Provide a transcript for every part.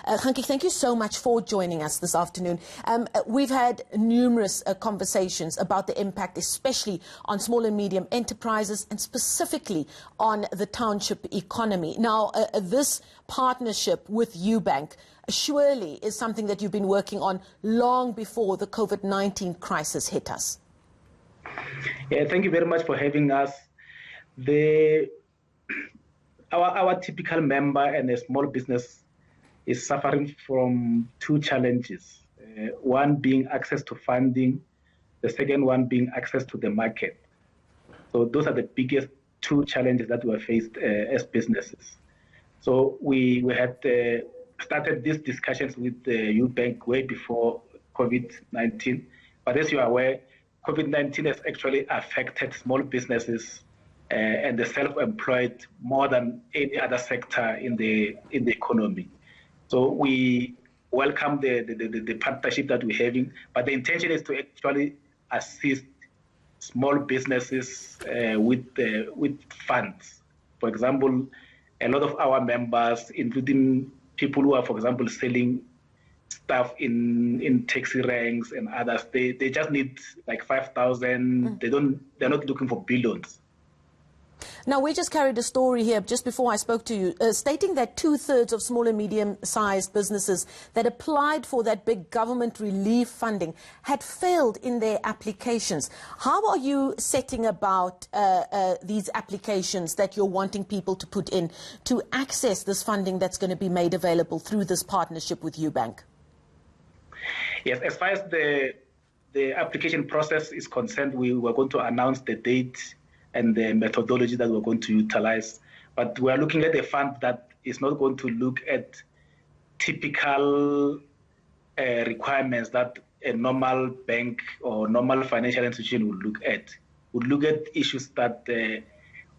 Kganki, thank you so much for joining us this afternoon. We've had numerous conversations about the impact, especially on small and medium enterprises and specifically on the township economy. Now, this partnership with Ubank surely is something that you've been working on long before the COVID-19 crisis hit us. Yeah, thank you very much for having us. Our typical member and a small business is suffering from two challenges. One being access to funding, the second one being access to the market. So those are the biggest two challenges that we are faced as businesses. So we had started these discussions with the Ubank way before COVID-19. But as you are aware, COVID-19 has actually affected small businesses and the self-employed more than any other sector in the economy. So we welcome the partnership that we're having, but the intention is to actually assist small businesses with funds. For example, a lot of our members, including people who are, for example, selling stuff in taxi ranks and others, they just need like 5,000. They're not looking for billions. Now, we just carried a story here just before I spoke to you, stating that 2/3 of small and medium-sized businesses that applied for that big government relief funding had failed in their applications. How are you setting about these applications that you're wanting people to put in to access this funding that's going to be made available through this partnership with Ubank? Yes, as far as the application process is concerned, we were going to announce the date and the methodology that we're going to utilize. But we are looking at a fund that is not going to look at typical requirements that a normal bank or normal financial institution would look at. Would look at issues that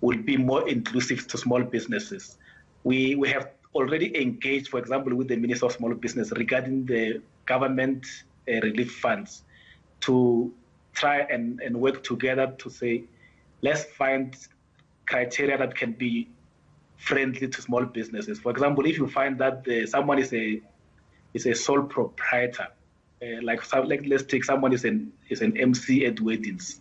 will be more inclusive to small businesses. We have already engaged, for example, with the Minister of Small Business regarding the government relief funds to try and work together to say, let's find criteria that can be friendly to small businesses. For example, if you find that someone is a sole proprietor, like let's take someone is an MC at weddings,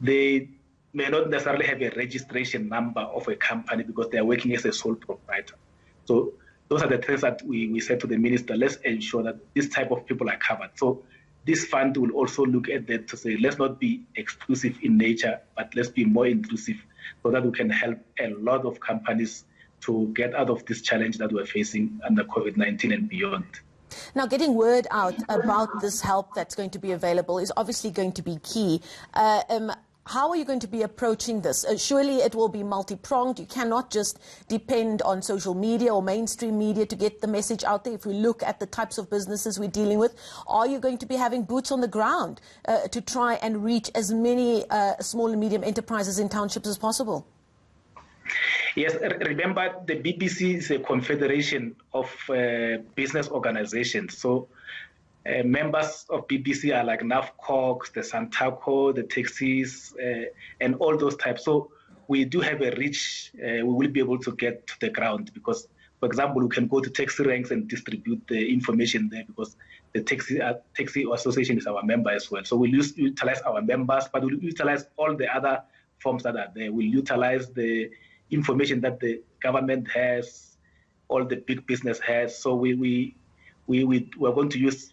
they may not necessarily have a registration number of a company because they are working as a sole proprietor. So those are the things that we said to the minister, let's ensure that this type of people are covered. So this fund will also look at that to say, let's not be exclusive in nature, but let's be more inclusive so that we can help a lot of companies to get out of this challenge that we're facing under COVID-19 and beyond. Now, getting word out about this help that's going to be available is obviously going to be key. How are you going to be approaching this? Surely it will be multi-pronged. You cannot just depend on social media or mainstream media to get the message out there. If we look at the types of businesses we're dealing with, are you going to be having boots on the ground to try and reach as many small and medium enterprises in townships as possible? Yes, remember the BBC is a confederation of business organizations. So members of BBC are like NAFCOX, the Santaco, the taxis, and all those types. So we do have a reach. We will be able to get to the ground because, for example, we can go to taxi ranks and distribute the information there because the taxi association is our member as well. So we'll utilize our members, but we'll utilize all the other forms that are there. We'll utilize the information that the government has, all the big business has. So we're going to use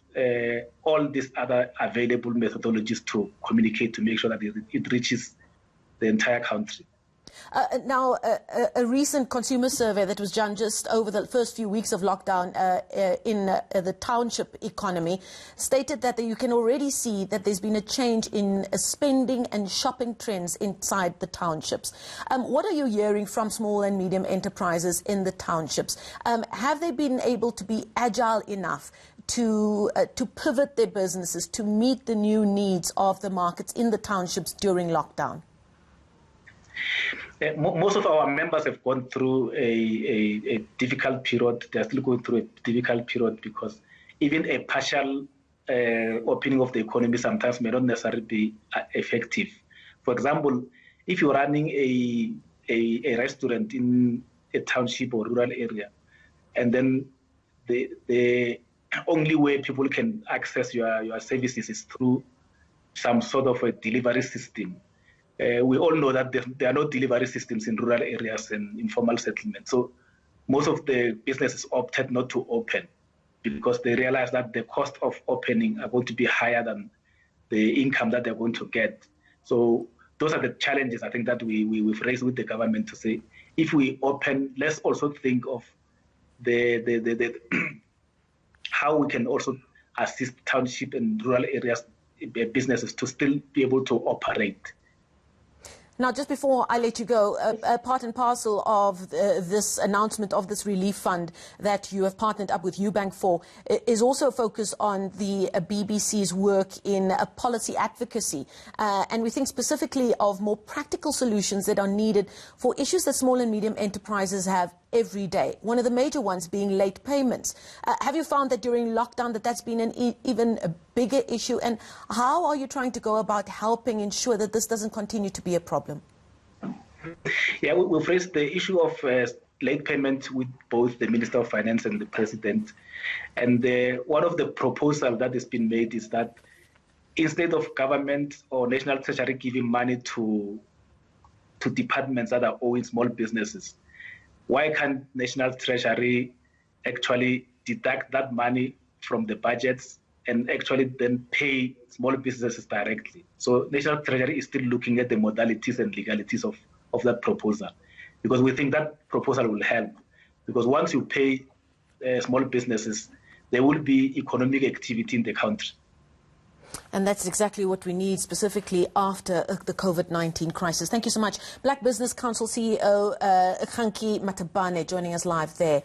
all these other available methodologies to communicate to make sure that it reaches the entire country. Now, a recent consumer survey that was done just over the first few weeks of lockdown in the township economy stated that you can already see that there's been a change in spending and shopping trends inside the townships. What are you hearing from small and medium enterprises in the townships? Have they been able to be agile enough to pivot their businesses to meet the new needs of the markets in the townships during lockdown? Most of our members have gone through a difficult period. They're still going through a difficult period because even a partial opening of the economy sometimes may not necessarily be effective. For example, if you're running a restaurant in a township or rural area, and then the only way people can access your services is through some sort of a delivery system. We all know that there are no delivery systems in rural areas and informal settlements. So most of the businesses opted not to open because they realize that the cost of opening are going to be higher than the income that they're going to get. So those are the challenges I think that we've raised with the government to say, if we open, let's also think of the how we can also assist township and rural areas businesses to still be able to operate. Now, just before I let you go, part and parcel of this announcement of this relief fund that you have partnered up with Ubank for is also a focus on the BBC's work in policy advocacy. And we think specifically of more practical solutions that are needed for issues that small and medium enterprises have every day. One of the major ones being late payments. Have you found that during lockdown that's been an even a bigger issue? And how are you trying to go about helping ensure that this doesn't continue to be a problem? Yeah, we've raised the issue of late payment with both the Minister of Finance and the President. And one of the proposals that has been made is that instead of government or National Treasury giving money to departments that are owing small businesses, why can't National Treasury actually deduct that money from the budgets and actually then pay small businesses directly? So National Treasury is still looking at the modalities and legalities of that proposal, because we think that proposal will help. Because once you pay small businesses, there will be economic activity in the country. And that's exactly what we need, specifically after the COVID-19 crisis. Thank you so much. Black Business Council CEO Kganki Matabane joining us live there.